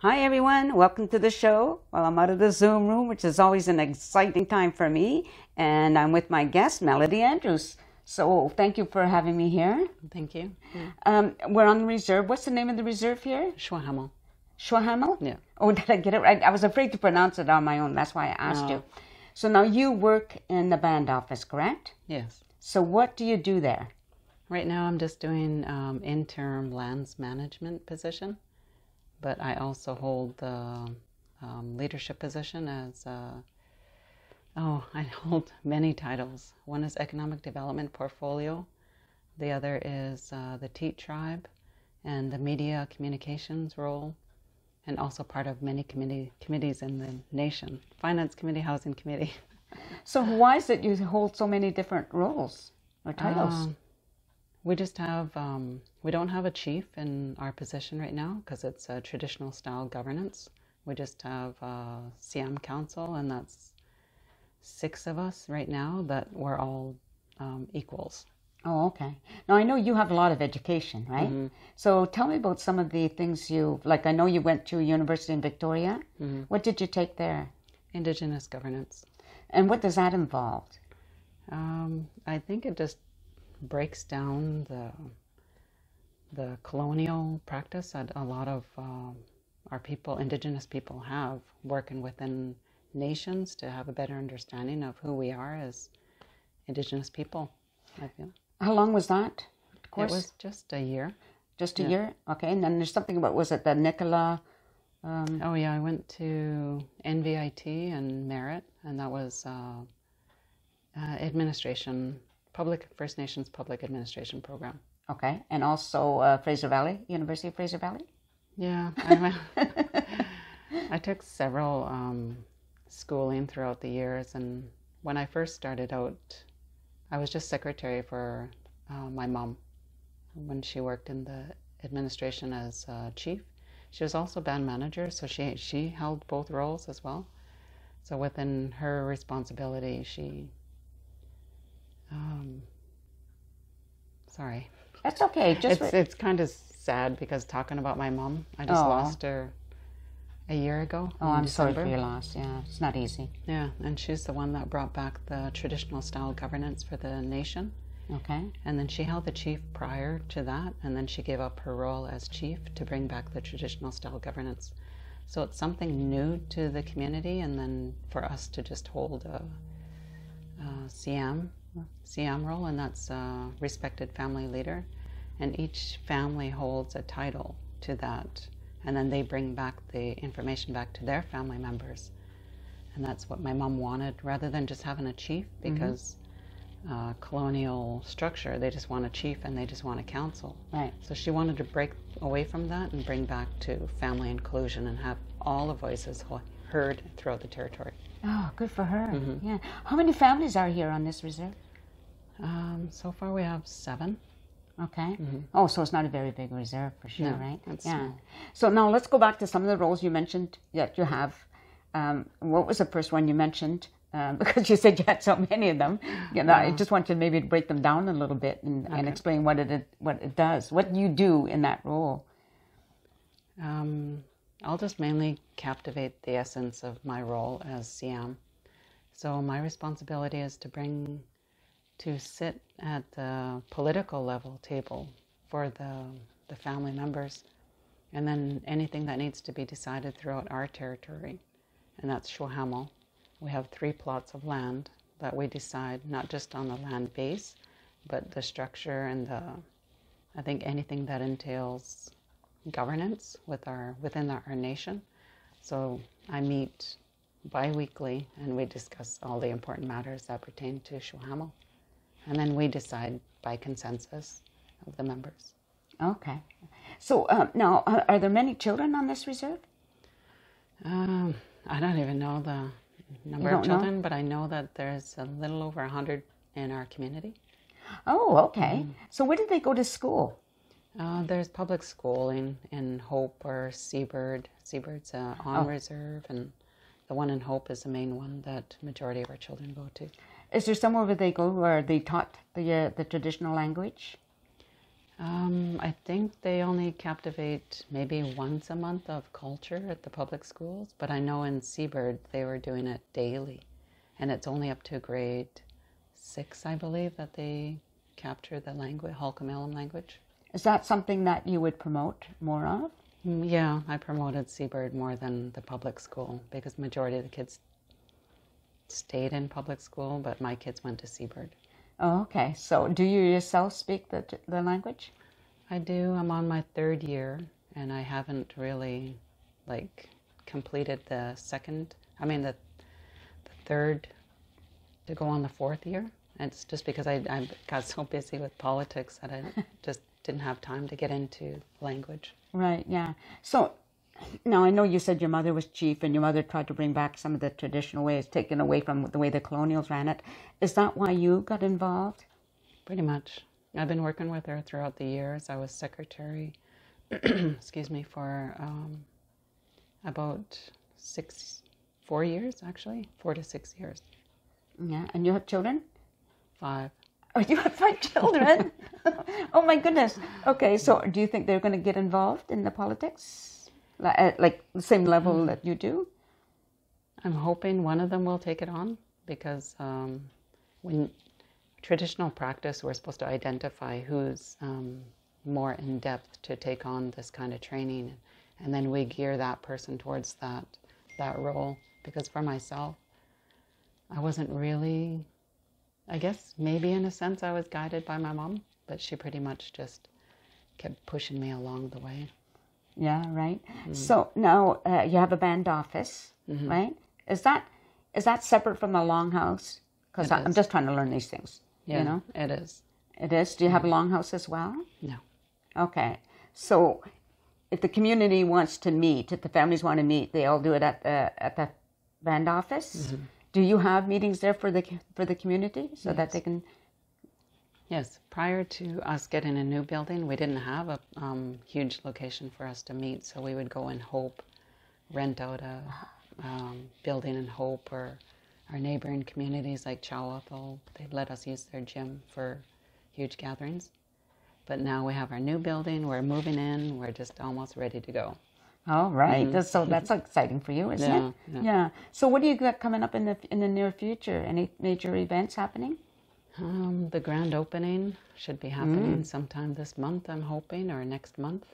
Hi everyone, welcome to the show. Well, I'm out of the Zoom room, which is always an exciting time for me, and I'm with my guest, Melody Andrews. So thank you for having me here. Thank you. We're on the reserve. What's the name of the reserve here? Shxw'Owhámél. Shxw'Owhámél? Yeah. Oh, did I get it right? I was afraid to pronounce it on my own. That's why I asked you. So now you work in the band office, correct? Yes. So what do you do there? Right now I'm just doing interim lands management position, but I also hold the leadership position as, I hold many titles. One is Economic Development Portfolio. The other is the Teat Tribe and the Media Communications role, and also part of many committees in the nation. Finance Committee, Housing Committee. So why is it you hold so many different roles or titles? We just have, we don't have a chief in our position right now because it's a traditional style governance. We just have CM Council, and that's 6 of us right now that we're all equals. Oh, okay. Now, I know you have a lot of education, right? Mm-hmm. So tell me about some of the things I know you went to university in Victoria. Mm-hmm. What did you take there? Indigenous governance. And what does that involve? I think it just breaks down the colonial practice that a lot of our people, Indigenous people, have working within nations to have a better understanding of who we are as Indigenous people, I feel. How long was that course? It was just a year. Just a year? Okay. And then there's something about, was it the Nicola? Oh yeah, I went to NVIT and Merit, and that was administration, First Nations Public Administration Program. Okay. And also Fraser Valley, University of Fraser Valley? Yeah. I took several schooling throughout the years, and when I first started out, I was just secretary for my mom when she worked in the administration as chief. She was also band manager, so she held both roles as well. So within her responsibility, she... sorry. That's okay. It's kind of sad because talking about my mom, I just lost her a year ago. Oh, I'm sorry for your loss. Yeah, it's not easy. Yeah, and she's the one that brought back the traditional style governance for the nation. Okay. And then she held the chief prior to that, and then she gave up her role as chief to bring back the traditional style governance. So it's something new to the community, and then for us to just hold a CM role, and that's a respected family leader. And each family holds a title to that, and then they bring back the information back to their family members. And that's what my mom wanted, rather than just having a chief, because colonial structure, they just want a chief and they just want a council. Right. So she wanted to break away from that and bring back to family inclusion and have all the voices heard throughout the territory. Oh, good for her. Mm-hmm. Yeah. How many families are here on this reserve? So far we have 7. Okay. Mm-hmm. Oh, so it's not a very big reserve for sure, no, right? That's yeah. Small. So now let's go back to some of the roles you mentioned that you have. What was the first one you mentioned? Because you said you had so many of them. You know, I just want you maybe to break them down a little bit and explain what it does. What do you do in that role? I'll just mainly captivate the essence of my role as CM. So my responsibility is to sit at the political level table for the family members, and then anything that needs to be decided throughout our territory, and that's Shxw'Owhámél. We have 3 plots of land that we decide not just on the land base, but the structure and I think anything that entails governance within our nation. So I meet bi-weekly and we discuss all the important matters that pertain to Shxw'Owhámél. And then we decide by consensus of the members. Okay. So now, are there many children on this reserve? I don't even know the number of children, but I know that there's a little over 100 in our community. Oh, okay. Mm-hmm. So where did they go to school? There's public schooling in Hope or Seabird. Seabird's on reserve, and the one in Hope is the main one that majority of our children go to. Is there somewhere where they go where they taught the traditional language? I think they only captivate maybe once a month of culture at the public schools, but I know in Seabird they were doing it daily, and it's only up to grade 6, I believe, that they capture the language, Shxw'Owhámél language. Is that something that you would promote more of? Yeah, I promoted Seabird more than the public school because majority of the kids stayed in public school, but my kids went to Seabird. Oh, okay. So do you yourself speak the language? I do. I'm on my 3rd year, and I haven't really, completed the 3rd to go on the 4th year. And it's just because I got so busy with politics that I just didn't have time to get into language. Right, yeah. So now I know you said your mother was chief and your mother tried to bring back some of the traditional ways, taken away from the way the colonials ran it. Is that why you got involved? Pretty much. I've been working with her throughout the years. I was secretary, excuse me, for about 4 years, actually, 4 to 6 years. Yeah, and you have children? 5. Oh, you have 5 children? Oh my goodness. Okay, so do you think they're going to get involved in the politics? Like the same level that you do? I'm hoping one of them will take it on because when traditional practice, we're supposed to identify who's more in depth to take on this kind of training, and then we gear that person towards that role. Because for myself, I wasn't really, I guess maybe in a sense I was guided by my mom, but she pretty much just kept pushing me along the way. Yeah, right. So now you have a band office, right? Is that separate from the longhouse? Because I'm just trying to learn these things. Yeah, you know? it is. It is? Do you have a longhouse as well? No. Okay. So if the community wants to meet, if the families want to meet, they all do it at the band office? Do you have meetings there for the community so that they can? Yes. Prior to us getting a new building, we didn't have a huge location for us to meet, so we would go in Hope, rent out a building in Hope, or our neighboring communities like Shxw'ōwhámél, they'd let us use their gym for huge gatherings. But now we have our new building, we're moving in, we're just almost ready to go. All right. So that's exciting for you, isn't it? Yeah. So what do you got coming up in the near future? Any major events happening? The grand opening should be happening sometime this month, I'm hoping, or next month.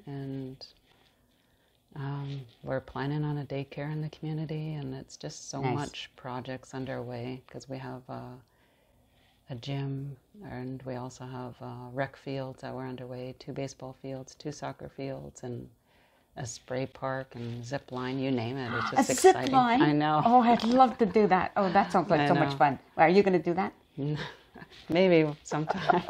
And we're planning on a daycare in the community, and it's just so much projects underway because we have a gym, and we also have rec fields that were underway, 2 baseball fields, 2 soccer fields, and a spray park and zip line, you name it. It's just exciting. Zip line? I know. Oh, I'd love to do that. Oh, that sounds like so much fun. Are you going to do that? Maybe sometime.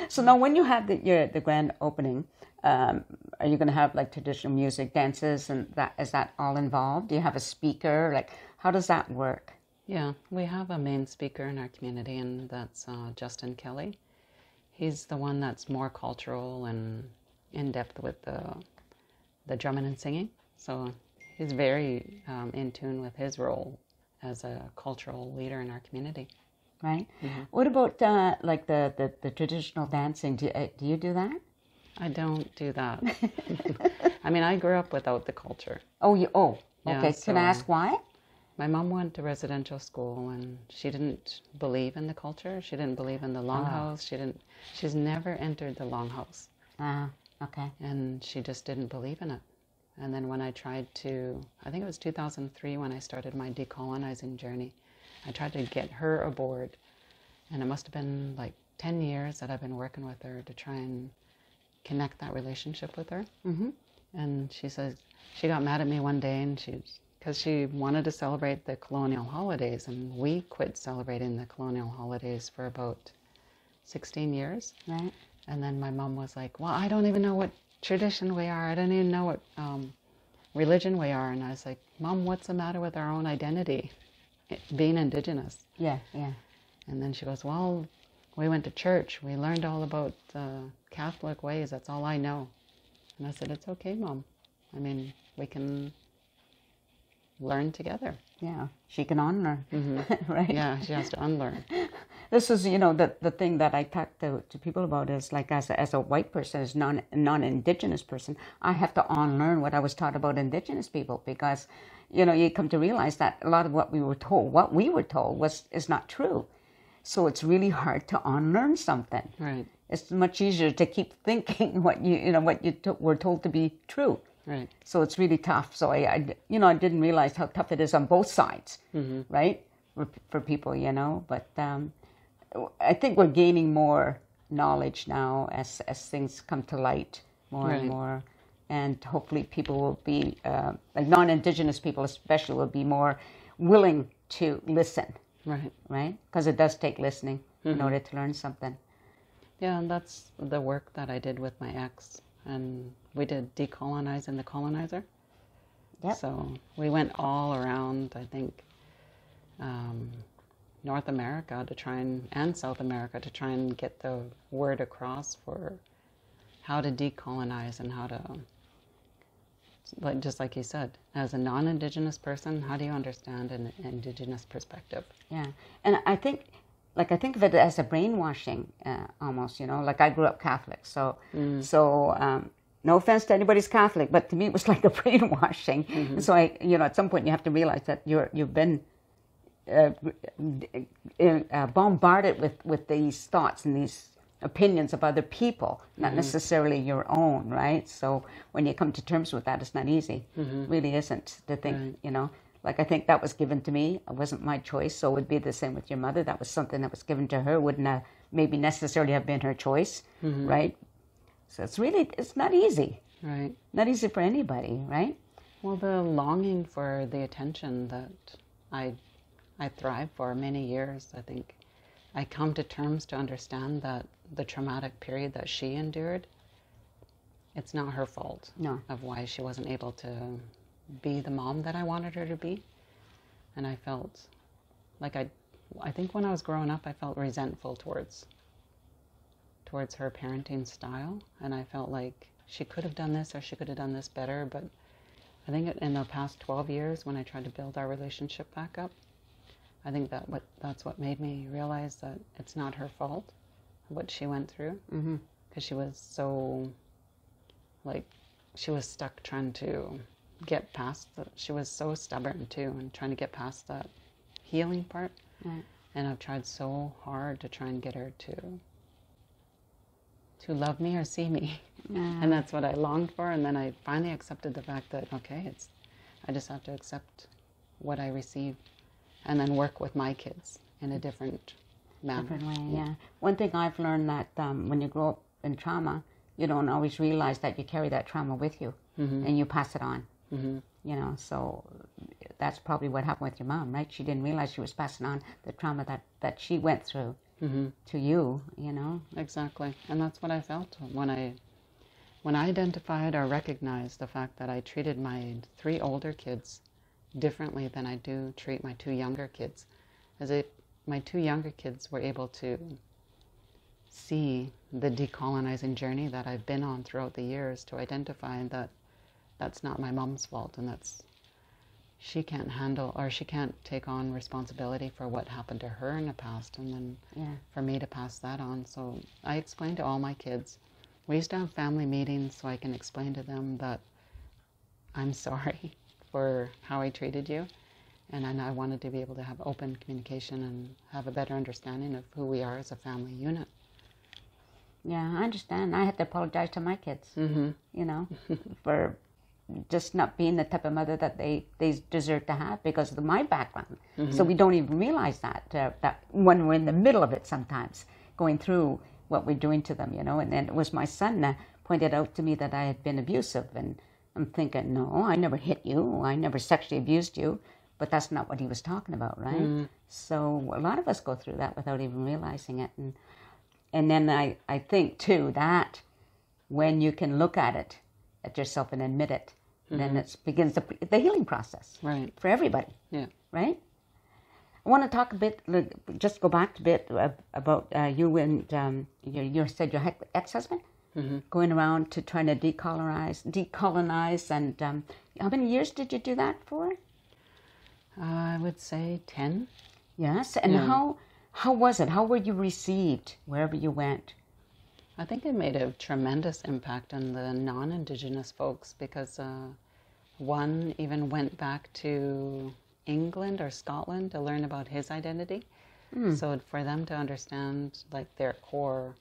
So now when you have the grand opening, are you going to have like traditional music, dances, and is that all involved? Do you have a speaker? Like, how does that work? Yeah, we have a main speaker in our community, and that's Justin Kelly. He's the one that's more cultural and in depth with the drumming and singing. So he's very in tune with his role as a cultural leader in our community. Right. What about like the traditional dancing? Do you do that? I don't do that. I mean, I grew up without the culture. Okay. Yeah, Can I ask why? My mom went to residential school, and she didn't believe in the culture. She didn't believe in the longhouse. She's never entered the longhouse. Okay. And she just didn't believe in it. And then when I tried to, I think it was 2003 when I started my decolonizing journey, I tried to get her aboard. And it must have been like 10 years that I've been working with her to try and connect that relationship with her. And she says, she got mad at me one day, and because she wanted to celebrate the colonial holidays, and we quit celebrating the colonial holidays for about 16 years. Right. And then my mom was like, well, I don't even know what tradition we are. I don't even know what religion we are. And I was like, Mom, what's the matter with our own identity, being Indigenous? Yeah. And then she goes, well, we went to church. We learned all about Catholic ways. That's all I know. And I said, it's okay, Mom. I mean, we can learn together. Yeah. She can unlearn. Right? Yeah, she has to unlearn. This is, the thing that I talk to people about is like as a white person, as non-Indigenous person, I have to unlearn what I was taught about Indigenous people because, you come to realize that a lot of what we were told is not true. So it's really hard to unlearn something. Right. It's much easier to keep thinking what were told to be true. Right. So it's really tough. So I didn't realize how tough it is on both sides, right? For people, But I think we're gaining more knowledge now as things come to light more and more, and hopefully people will be like non-Indigenous people, especially, will be more willing to listen. Right. Right. Because it does take listening in order to learn something. Yeah, and that's the work that I did with my ex. And we did Decolonizing the Colonizer. Yep. So we went all around, I think, North America and South America to try and get the word across for how to decolonize and how to, just like you said, as a non-Indigenous person, how do you understand an Indigenous perspective? Yeah, and I think of it as a brainwashing, almost. Like I grew up Catholic, so no offense to anybody's Catholic, but to me it was like a brainwashing. And so at some point you have to realize that you've been bombarded with these thoughts and these opinions of other people, not necessarily your own, right? So when you come to terms with that, it's not easy. It really isn't to think, Like I think that was given to me. It wasn't my choice, so it would be the same with your mother. That was something that was given to her. Wouldn't have maybe necessarily have been her choice, right? So it's not easy. Right. Not easy for anybody, right? Well, the longing for the attention that I thrived for many years, I think I come to terms to understand that the traumatic period that she endured, it's not her fault. No. Of why she wasn't able to be the mom that I wanted her to be. And I felt like I think when I was growing up, I felt resentful towards her parenting style. And I felt like she could have done this or she could have done this better. But I think in the past 12 years, when I tried to build our relationship back up, I think that's what made me realize that it's not her fault, what she went through. Because she was so, she was stuck trying to get past she was so stubborn too, and trying to get past that healing part. And I've tried so hard to try and get her to love me or see me. And that's what I longed for. And then I finally accepted the fact that, okay, I just have to accept what I received and then work with my kids in a different manner. Different way, yeah. One thing I've learned that when you grow up in trauma, you don't always realize that you carry that trauma with you and you pass it on. So that's probably what happened with your mom, right? She didn't realize she was passing on the trauma that she went through to you, Exactly. And that's what I felt when I identified or recognized the fact that I treated my 3 older kids differently than I do treat my 2 younger kids. As if my 2 younger kids were able to see the decolonizing journey that I've been on throughout the years, to identify that that's not my mom's fault, and she can't handle, or she can't take on responsibility for what happened to her in the past, and then for me to pass that on. So I explained to all my kids. We used to have family meetings so I can explain to them that I'm sorry for how I treated you, and I wanted to be able to have open communication and have a better understanding of who we are as a family unit. Yeah, I understand. I had to apologize to my kids, for just not being the type of mother that they deserve to have because of my background. So we don't even realize that when we're in the middle of it sometimes, going through what we're doing to them, And then it was my son that pointed out to me that I had been abusive. And I'm thinking, no, I never hit you. I never sexually abused you. But that's not what he was talking about, right? So a lot of us go through that without even realizing it. And then I think, too, that when you can look at yourself and admit it, then it begins the healing process for everybody, right? I want to talk a bit, just go back a bit about you and you said your ex-husband going around to trying to decolonize, and how many years did you do that for? I would say 10. Yes, and How was it? How were you received wherever you went? I think it made a tremendous impact on the non-Indigenous folks because one even went back to England or Scotland to learn about his identity. So for them to understand like their core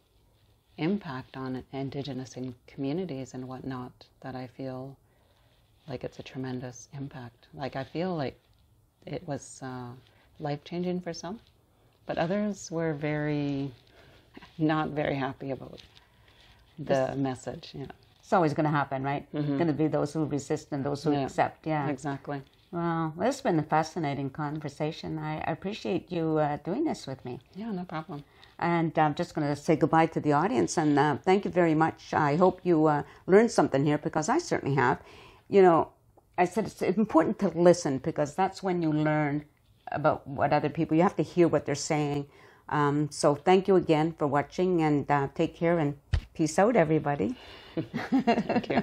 impact on Indigenous communities and whatnot, that I feel like it's a tremendous impact. Like I feel like it was life-changing for some, but others were not very happy about the message. Yeah. It's always going to happen, right? Going to be those who resist and those who accept. Yeah, exactly. Well, it's been a fascinating conversation. I appreciate you doing this with me. Yeah, no problem. And I'm just going to say goodbye to the audience and thank you very much. I hope you learned something here because I certainly have. You know, I said it's important to listen because that's when you learn about what other people, you have to hear what they're saying. So thank you again for watching and take care and peace out, everybody. Thank you.